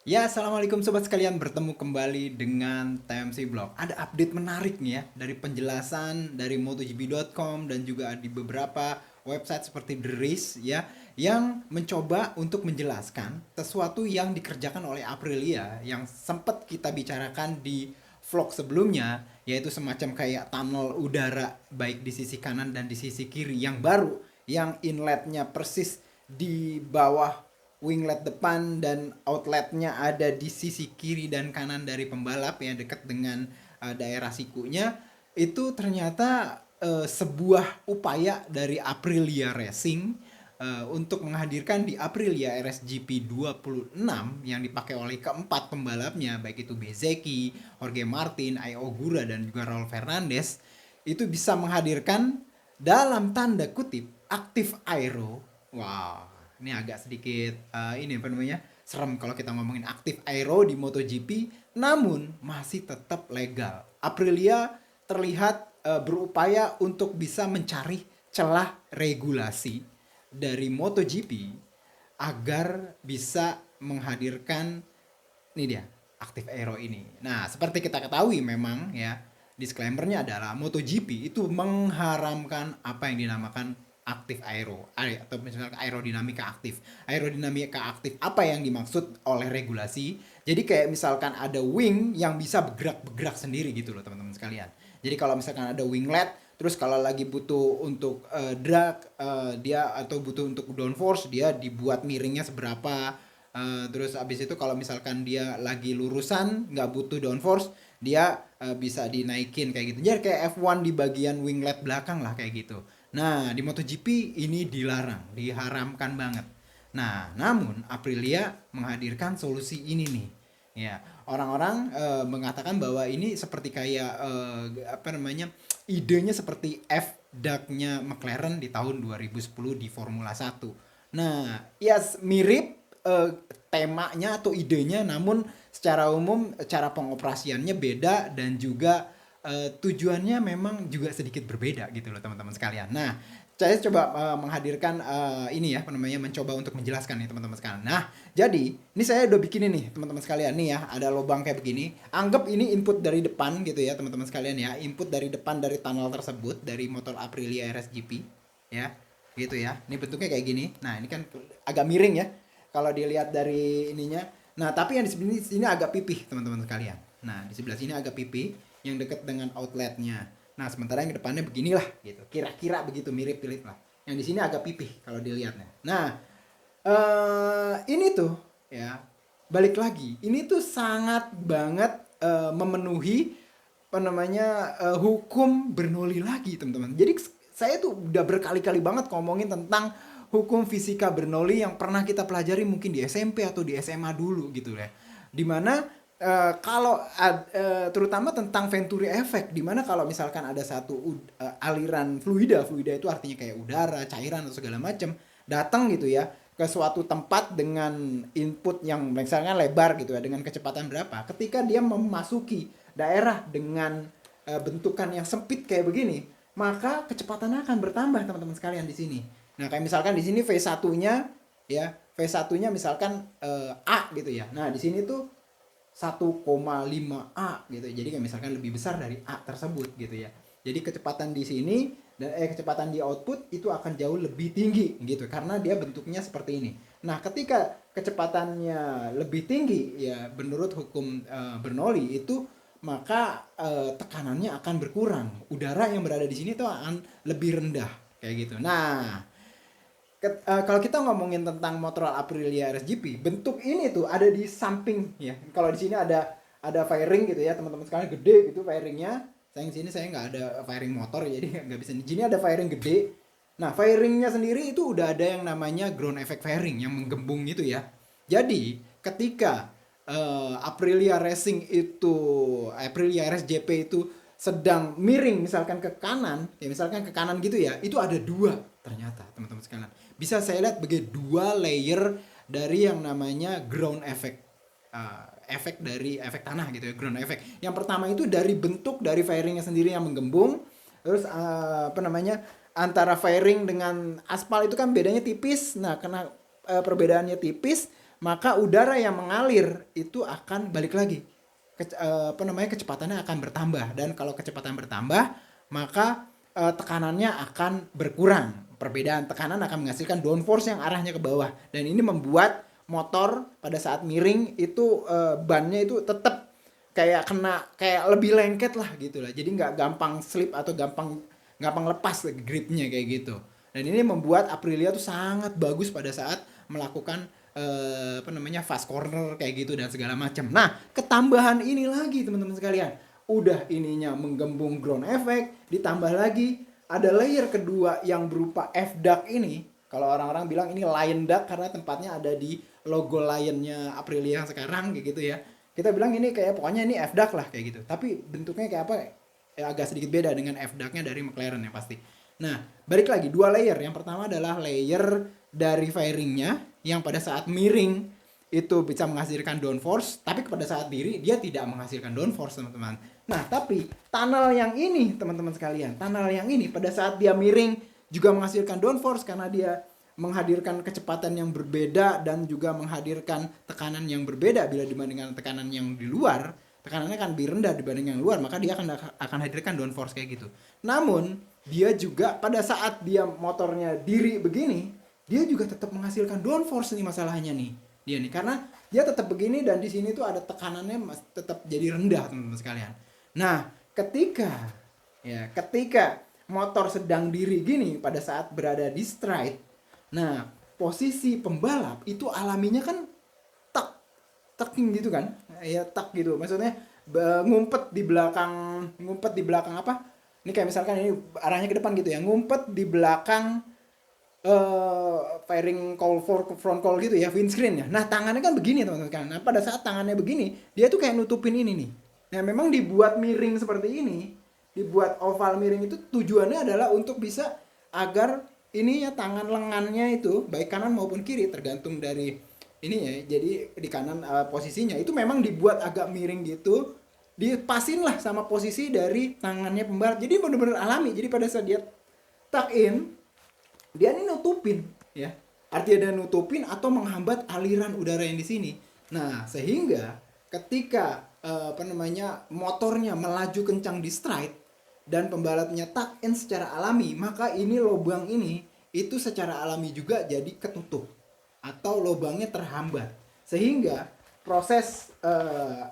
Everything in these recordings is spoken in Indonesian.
Ya, assalamualaikum sobat sekalian, bertemu kembali dengan TMC Blog. Ada update menarik nih ya dari penjelasan dari MotoGP.com dan juga di beberapa website seperti The Race ya yang mencoba untuk menjelaskan sesuatu yang dikerjakan oleh Aprilia yang sempat kita bicarakan di vlog sebelumnya, yaitu semacam kayak tunnel udara baik di sisi kanan dan di sisi kiri yang baru, yang inletnya persis di bawah winglet depan dan outletnya ada di sisi kiri dan kanan dari pembalap yang dekat dengan daerah sikunya. Itu ternyata sebuah upaya dari Aprilia Racing untuk menghadirkan di Aprilia RSGP 26 yang dipakai oleh keempat pembalapnya, baik itu Bezzecchi, Jorge Martin, Ai Ogura dan juga Raul Fernandez, itu bisa menghadirkan dalam tanda kutip aktif aero. Wow, ini agak sedikit ini apa namanya, serem kalau kita ngomongin aktif aero di MotoGP, namun masih tetap legal. Aprilia terlihat berupaya untuk bisa mencari celah regulasi dari MotoGP agar bisa menghadirkan ini dia aktif aero ini. Nah, seperti kita ketahui memang ya, disclaimernya adalah MotoGP itu mengharamkan apa yang dinamakan aktif aero atau misalnya aerodinamika aktif. Aerodinamika aktif apa yang dimaksud oleh regulasi? Jadi kayak misalkan ada wing yang bisa bergerak-bergerak sendiri gitu loh teman-teman sekalian. Jadi kalau misalkan ada winglet, terus kalau lagi butuh untuk drag dia atau butuh untuk downforce, dia dibuat miringnya seberapa. Terus abis itu kalau misalkan dia lagi lurusan nggak butuh downforce, dia bisa dinaikin kayak gitu. Jadi kayak F1 di bagian winglet belakang lah kayak gitu. Nah, di MotoGP ini dilarang, diharamkan banget. Nah, namun Aprilia menghadirkan solusi ini nih. Ya, orang-orang mengatakan bahwa ini seperti kayak apa namanya? Idenya seperti F-Duck-nya McLaren di tahun 2010 di Formula 1. Nah, ya mirip temanya atau idenya, namun secara umum cara pengoperasiannya beda dan juga tujuannya memang juga sedikit berbeda gitu loh teman-teman sekalian. Nah, saya coba menghadirkan ini ya, apa namanya, mencoba untuk menjelaskan nih teman-teman sekalian. Nah, jadi ini saya udah bikin ini teman-teman sekalian nih ya, ada lubang kayak begini. Anggap ini input dari depan gitu ya teman-teman sekalian ya, input dari depan dari tunnel tersebut dari motor Aprilia RSGP ya, gitu ya. Ini bentuknya kayak gini. Nah, ini kan agak miring ya kalau dilihat dari ininya. Nah, tapi yang di sini agak pipih teman-teman sekalian. Nah, di sebelah sini agak pipih yang dekat dengan outletnya. Nah, sementara yang depannya beginilah gitu. Kira-kira begitu mirip-mirip lah. Yang di sini agak pipih kalau dilihatnya. Nah, ini tuh ya, balik lagi. Ini tuh sangat banget memenuhi apa namanya hukum Bernoulli lagi, teman-teman. Jadi saya tuh udah berkali-kali banget ngomongin tentang hukum fisika Bernoulli yang pernah kita pelajari mungkin di SMP atau di SMA dulu gitu ya. Dimana kalau terutama tentang Venturi effect, dimana kalau misalkan ada satu aliran fluida, fluida itu artinya kayak udara, cairan atau segala macam, datang gitu ya ke suatu tempat dengan input yang misalnya lebar gitu ya, dengan kecepatan berapa, ketika dia memasuki daerah dengan bentukan yang sempit kayak begini, maka kecepatannya akan bertambah teman-teman sekalian di sini. Nah, kayak misalkan di sini V1-nya ya, V1-nya misalkan A gitu ya. Nah, di sini tuh 1,5 A gitu. Jadi kayak misalkan lebih besar dari A tersebut gitu ya. Jadi kecepatan di sini dan kecepatan di output itu akan jauh lebih tinggi gitu karena dia bentuknya seperti ini. Nah, ketika kecepatannya lebih tinggi ya menurut hukum Bernoulli itu, maka tekanannya akan berkurang. Udara yang berada di sini tuh akan lebih rendah kayak gitu. Nah, kalau kita ngomongin tentang motor Aprilia RSGP, bentuk ini tuh ada di samping ya. Kalau di sini ada fairing gitu ya, teman-teman sekalian, gede gitu fairingnya. Saya di sini saya nggak ada fairing motor jadi nggak bisa. Di sini ada fairing gede. Nah, fairingnya sendiri itu udah ada yang namanya ground effect fairing yang menggembung gitu ya. Jadi ketika Aprilia Racing itu, Aprilia RSJP itu sedang miring misalkan ke kanan, ya misalkan ke kanan gitu ya, itu ada dua ternyata teman-teman sekalian. Bisa saya lihat sebagai dua layer dari yang namanya ground effect. Efek dari efek tanah gitu ya, ground effect. Yang pertama itu dari bentuk dari fairingnya sendiri yang menggembung. Terus apa namanya, antara fairing dengan aspal itu kan bedanya tipis. Nah, karena perbedaannya tipis, maka udara yang mengalir itu akan balik lagi. Kecepatannya akan bertambah, dan kalau kecepatan bertambah maka tekanannya akan berkurang. Perbedaan tekanan akan menghasilkan downforce yang arahnya ke bawah, dan ini membuat motor pada saat miring itu bannya itu tetap kayak lebih lengket lah gitu lah, jadi nggak gampang slip atau gampang gampang lepas gripnya kayak gitu. Dan ini membuat Aprilia tuh sangat bagus pada saat melakukan fast corner kayak gitu dan segala macam. Nah, ketambahan ini lagi teman-teman sekalian, udah ininya menggembung ground effect, ditambah lagi ada layer kedua yang berupa F-duct ini. Kalau orang-orang bilang ini Lion duct karena tempatnya ada di logo Lionnya Aprilia yang sekarang kayak gitu ya. Kita bilang ini kayak pokoknya ini F-duct lah kayak gitu. Tapi bentuknya kayak apa? Ya, agak sedikit beda dengan F-duct-nya dari McLaren ya pasti. Nah, balik lagi dua layer. Yang pertama adalah layer dari fairingnya yang pada saat miring itu bisa menghasilkan downforce, tapi pada saat diri dia tidak menghasilkan downforce teman-teman. Nah, tapi tunnel yang ini teman-teman sekalian, tunnel yang ini pada saat dia miring juga menghasilkan downforce karena dia menghadirkan kecepatan yang berbeda dan juga menghadirkan tekanan yang berbeda. Bila dibandingkan tekanan yang di luar, tekanannya akan lebih rendah dibanding yang luar, maka dia akan hadirkan downforce kayak gitu. Namun dia juga pada saat dia motornya diri begini, dia juga tetap menghasilkan downforce nih masalahnya nih. Dia nih karena dia tetap begini dan di sini tuh ada tekanannya tetap jadi rendah teman-teman sekalian. Nah, ketika motor sedang diri gini pada saat berada di stride, nah posisi pembalap itu alaminya kan tucking gitu kan, ya tuck gitu, maksudnya ngumpet di belakang apa? Ini kayak misalkan ini arahnya ke depan gitu ya, ngumpet di belakang fairing front call gitu ya, windscreen ya. Nah, tangannya kan begini teman-teman kan. Nah, pada saat tangannya begini, dia tuh kayak nutupin ini nih. Nah, memang dibuat miring seperti ini, dibuat oval miring itu tujuannya adalah untuk bisa agar ini ya tangan lengannya itu baik kanan maupun kiri tergantung dari ini ya. Jadi di kanan posisinya itu memang dibuat agak miring gitu, dipasin lah sama posisi dari tangannya pembalap. Jadi benar-benar alami. Jadi pada saat dia tuck in, dia ini nutupin ya, artinya dia nutupin atau menghambat aliran udara yang di sini. Nah, sehingga ketika motornya melaju kencang di stride dan pembalapnya tuck in secara alami, maka ini lubang ini itu secara alami juga jadi ketutup atau lubangnya terhambat, sehingga proses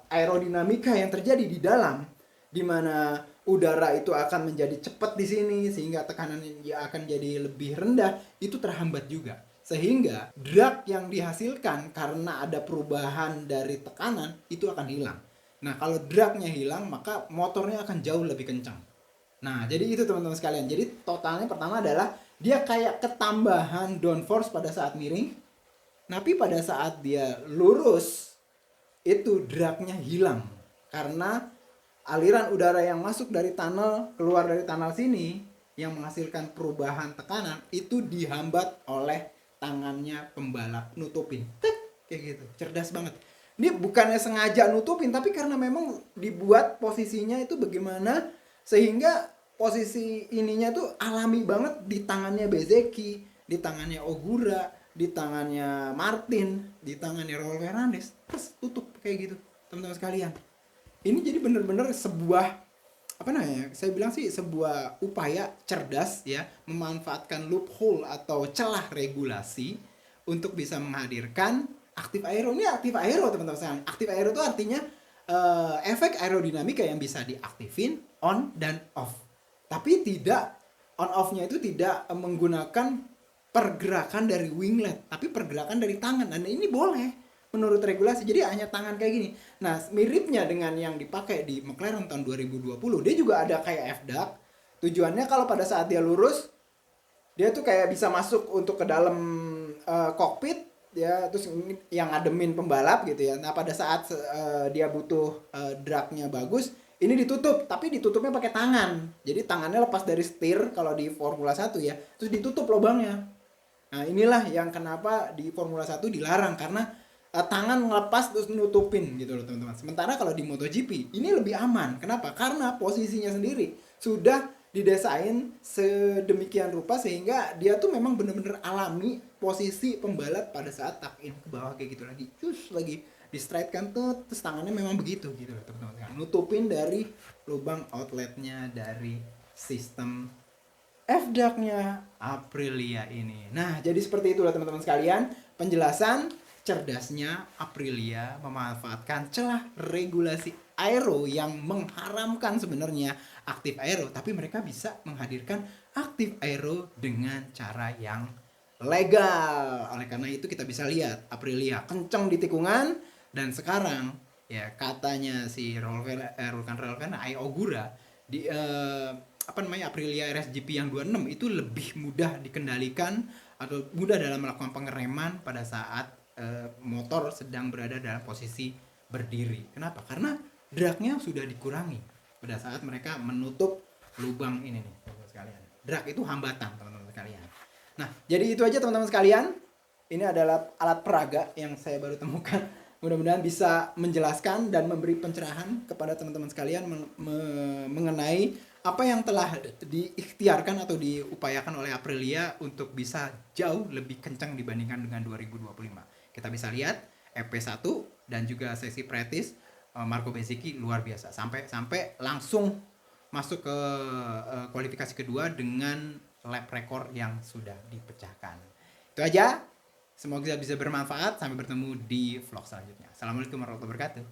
aerodinamika yang terjadi di dalam, di mana udara itu akan menjadi cepat di sini sehingga tekanannya akan jadi lebih rendah, itu terhambat juga. Sehingga drag yang dihasilkan karena ada perubahan dari tekanan itu akan hilang. Nah, kalau dragnya hilang maka motornya akan jauh lebih kencang. Nah, jadi itu teman-teman sekalian. Jadi totalnya pertama adalah dia kayak ketambahan downforce pada saat miring, tapi pada saat dia lurus itu dragnya hilang karena aliran udara yang masuk dari tunnel, keluar dari tunnel sini yang menghasilkan perubahan tekanan itu dihambat oleh tangannya pembalap nutupin. Tek, kayak gitu. Cerdas banget. Ini bukannya sengaja nutupin, tapi karena memang dibuat posisinya itu bagaimana sehingga posisi ininya tuh alami banget di tangannya Bezzecchi, di tangannya Ogura, di tangannya Martin, di tangannya Raul Fernandez. Terus tutup kayak gitu, teman-teman sekalian. Ini jadi benar-benar sebuah saya bilang sih sebuah upaya cerdas ya, memanfaatkan loophole atau celah regulasi untuk bisa menghadirkan aktif aero. Ini aktif aero teman-teman sekalian. Aktif aero itu artinya efek aerodinamika yang bisa diaktifin on dan off. Tapi tidak on off-nya itu tidak menggunakan pergerakan dari winglet, tapi pergerakan dari tangan. Dan ini boleh menurut regulasi, jadi hanya tangan kayak gini. Nah, miripnya dengan yang dipakai di McLaren tahun 2020, dia juga ada kayak F-duct. Tujuannya kalau pada saat dia lurus, dia tuh kayak bisa masuk untuk ke dalam kokpit ya, terus yang ngademin pembalap gitu ya. Nah, pada saat dia butuh dragnya bagus, ini ditutup, tapi ditutupnya pakai tangan. Jadi tangannya lepas dari setir kalau di Formula 1 ya, terus ditutup lubangnya. Nah, inilah yang kenapa di Formula 1 dilarang, karena tangan ngelepas terus nutupin gitu loh teman-teman. Sementara kalau di MotoGP ini lebih aman. Kenapa? Karena posisinya sendiri sudah didesain sedemikian rupa sehingga dia tuh memang benar-benar alami posisi pembalap pada saat tuck in ke bawah kayak gitu lagi, cus lagi di straight kan tuh, terus tangannya memang begitu gitu loh teman-teman, nutupin dari lubang outletnya dari sistem FDAC-nya Aprilia ini. Nah, jadi seperti itulah teman-teman sekalian, penjelasan cerdasnya Aprilia memanfaatkan celah regulasi aero yang mengharamkan sebenarnya aktif aero, tapi mereka bisa menghadirkan aktif aero dengan cara yang legal. Oleh karena itu kita bisa lihat Aprilia kenceng di tikungan, dan sekarang ya katanya si Rolkan Ai Ogura di apa namanya Aprilia RSGP yang 26 itu lebih mudah dikendalikan atau mudah dalam melakukan pengereman pada saat motor sedang berada dalam posisi berdiri. Kenapa? Karena dragnya sudah dikurangi pada saat mereka menutup lubang ini nih teman-teman sekalian. Drag itu hambatan teman-teman sekalian. Nah, jadi itu aja teman-teman sekalian. Ini adalah alat peraga yang saya baru temukan. Mudah-mudahan bisa menjelaskan dan memberi pencerahan kepada teman-teman sekalian mengenai apa yang telah diikhtiarkan atau diupayakan oleh Aprilia untuk bisa jauh lebih kencang dibandingkan dengan 2025. Kita bisa lihat FP1 dan juga sesi praktis Marco Bezzecchi luar biasa, sampai langsung masuk ke kualifikasi kedua dengan lap record yang sudah dipecahkan. Itu aja. Semoga bisa bermanfaat. Sampai bertemu di vlog selanjutnya. Assalamualaikum warahmatullahi wabarakatuh.